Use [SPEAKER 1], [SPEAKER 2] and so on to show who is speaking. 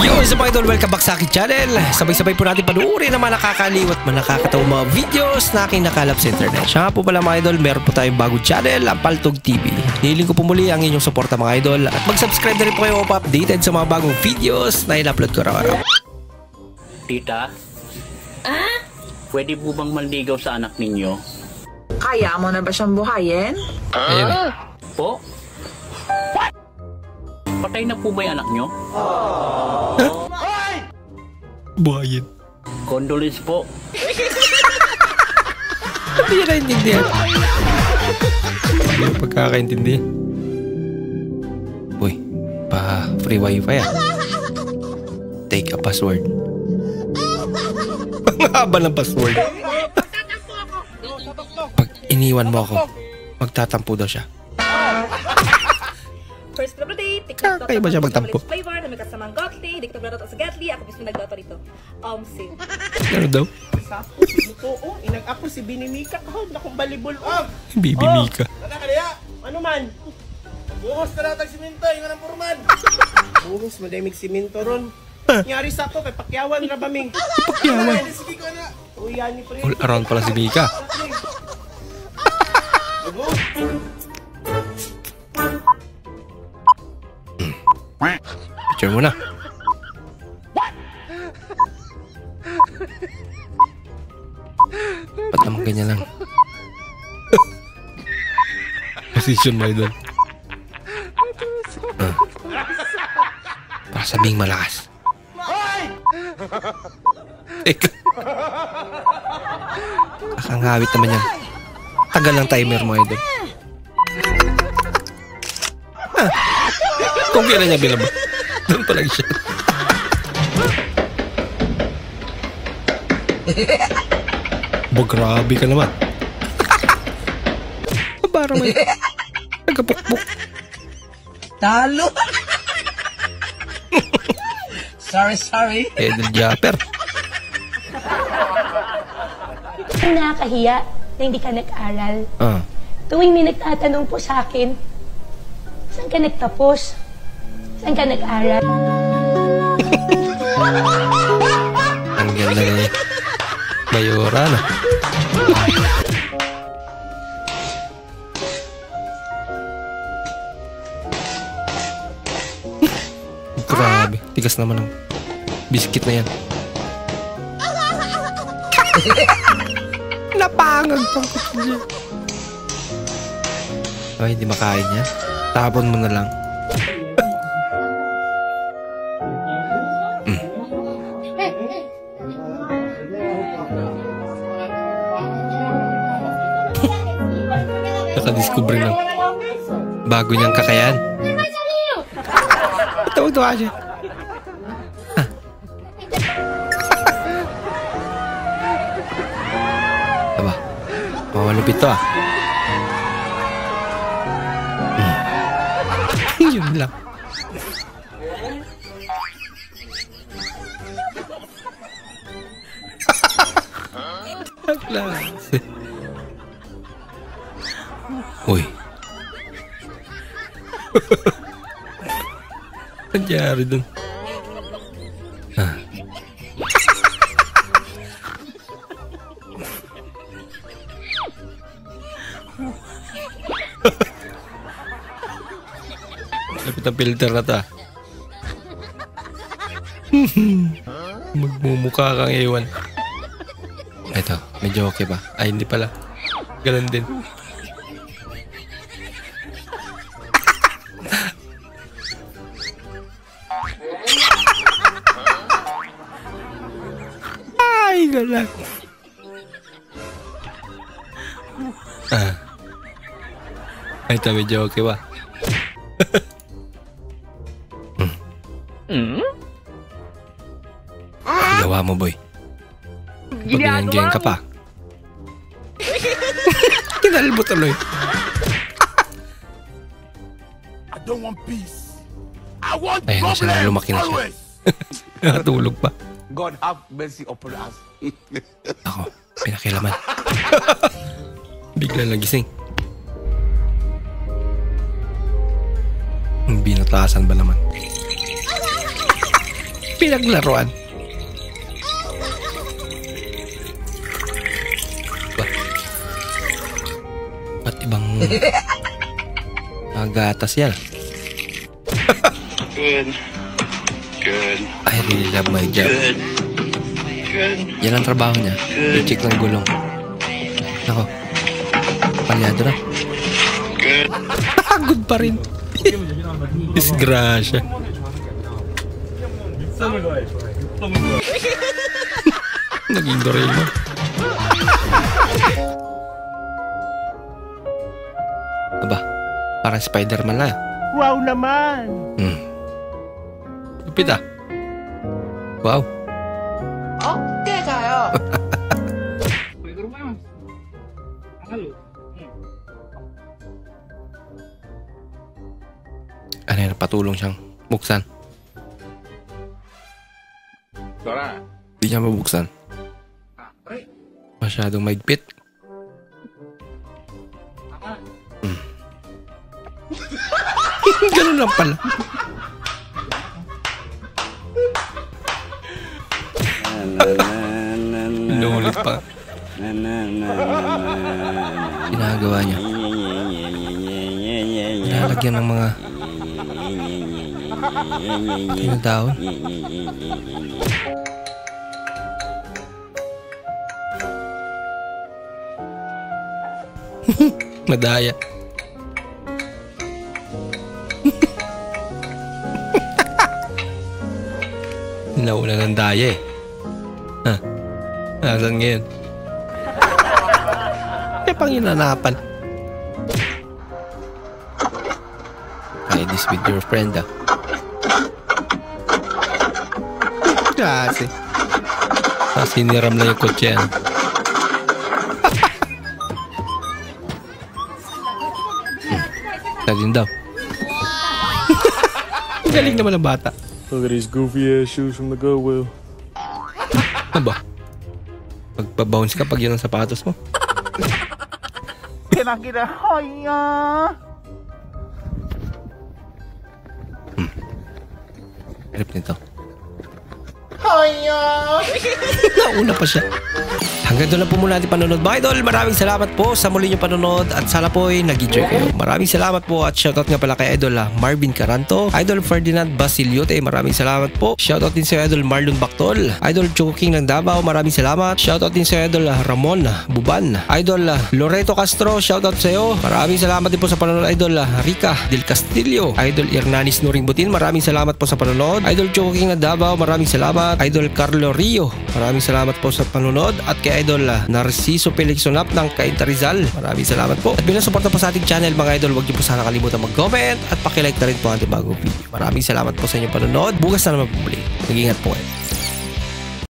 [SPEAKER 1] Yo, sa mga idol, welcome back sa aking channel. Sabay-sabay po natin panuorin ang mga nakakaliw at mga nakakatawang mga videos na aking nakalap sa internet. Siya nga po pala mga idol, meron po tayong bagong channel, ang Paltog TV. Hiling ko po muli ang inyong suporta mga idol at mag-subscribe na rin po kayo updated sa mga bagong videos na in-upload ko araw-araw.
[SPEAKER 2] Tita? Pwede po bang manligaw sa anak ninyo?
[SPEAKER 3] Kaya mo na ba siyang buhayin?
[SPEAKER 1] Ayun.
[SPEAKER 2] Po? Patay na po ba yung anak nyo?
[SPEAKER 1] Buhayin.
[SPEAKER 2] Condolence po.
[SPEAKER 1] Hindi na naintindihan. Hindi na pagkakaintindihan. Uy, pa-free wifi ah. Take a password. Ang haba ng password. Pag iniwan mo ako, magtatampo daw siya.
[SPEAKER 4] First update, TikTok.
[SPEAKER 1] Kaya ba siya magtampo?
[SPEAKER 4] Flavor na may kasamang gotli, di ko nagluto sa gatli, ako mismo nagluto rito. Sim.
[SPEAKER 1] Ano daw?
[SPEAKER 5] Oo, inag-ako si Binimika. Na kung balibol.
[SPEAKER 1] Bibi Mika.
[SPEAKER 5] Kaya, ano man? Buhos ka natag siminto, yung anang purman. Buhos, madamig siminto ron. Nyari sa to, kay Pakyawan na baming.
[SPEAKER 1] Pakyawan?
[SPEAKER 5] Sige ko na. Uyan ni pre.
[SPEAKER 1] All around pala si Mika. Picture mo na. Ba't naman ganyan lang? Position mo idol. Para sabing malakas. Teka. Kakangawit naman yan. Tagal ng timer mo idol. Kung kailan niya binaba. Doon pa lang siya. Grabe ka naman. Parang may nagkapukpuk.
[SPEAKER 5] Talo! Sorry.
[SPEAKER 1] Edel Japper.
[SPEAKER 6] Nakakahiya na hindi ka nag-aral. Tuwing may nagtatanong po sa akin, saan ka nagtapos? Saan ka nag-aral?
[SPEAKER 1] Ang ganda ni Mayora na. Grabe, tigas naman ng biskit na yan. Napangag pang kutsilyo. Ay, hindi makain yan. Tapon mo na lang. Nakadiscover ng bago niyang kakayahan. Tawag-tawa siya. Aba, mamalupit to ah. Yun lang. Klase. Uy. Nangyari dun. Lapit ang filter na ta. Magmumukha kang ewan. Ito, medyo okay ba? Ay, hindi pala. Ganun din. Ay, galang. Ito, medyo okay ba? Gawa mo, boy. Pag-gang ka pa. Kinalbo tuloy.
[SPEAKER 7] I don't want peace. I want
[SPEAKER 1] ayun na siya na, lumaki na siya. Nakatulog pa.
[SPEAKER 7] God have mercy upon us.
[SPEAKER 1] Ako, pinakilaman. Bigla nagising. Binatasan ba naman? Pinaglaruan. Ba't ibang gatas yan?
[SPEAKER 8] Good. Good.
[SPEAKER 1] I really love my job.
[SPEAKER 8] Good. Good.
[SPEAKER 1] Yan ang trabaho niya. I-check ng gulong. Ako. Palyado na.
[SPEAKER 8] Good.
[SPEAKER 1] Good pa rin. Disgrasya. Naging Doraemon. Aba, parang Spider-Man na.
[SPEAKER 5] Wow naman!
[SPEAKER 1] Lupit ah. Wow.
[SPEAKER 3] Okay kayo.
[SPEAKER 1] Ano yan, patulong siyang buksan. Hindi niya mabuksan. Masyadong maigpit. Ganun lang pala. Inuulit pa. Ginagawa niya. Lalagyan ng mga tinatawon. Madaya. Nauna ng daya eh. Ha? Nasaan ngayon? Eh, panginanapan. Try this with your friend ah. Kasi. Siniram lang yung kotse yan. Sa din daw. Galing naman ang bata.
[SPEAKER 9] Look at these goofy ass shoes from the Goodwill.
[SPEAKER 1] Ano ba? Pagpa-bounce ka pag yun ang sapatos mo.
[SPEAKER 5] Kinakita, hoya!
[SPEAKER 1] Trip nito.
[SPEAKER 5] Hoya!
[SPEAKER 1] Nauna pa siya. Hanggang doon lang po muna natin panonood mga idol. Maraming salamat po sa muli nyo panonood at sana po ay nag-enjoy kayo. Maraming salamat po at shoutout nga pala kay idol Marvin Caranto, idol Ferdinand Basiliote, maraming salamat po. Shoutout din sa idol Marlon Bactol, idol Choco King ng Davao, maraming salamat. Shoutout din sa idol Ramon Buban, idol Loreto Castro, shoutout sa iyo. Maraming salamat din po sa panonood idol Rica Del Castillo, idol Hernanis Nuring Butin, maraming salamat po sa panonood. Idol Choco King ng Davao, maraming salamat. Idol Carlo Rio, maraming salamat po sa panonood at kay idol Narciso Pelixonap ng Cainta Rizal, maraming salamat po. At bilang suporta po sa ating channel mga idol, huwag niyo po sana kalimutan mag-comment at pakilike na rin po ang ating bagong video. Maraming salamat po sa inyong panonood. Bukas na naman po muli. Mag-ingat po kayo.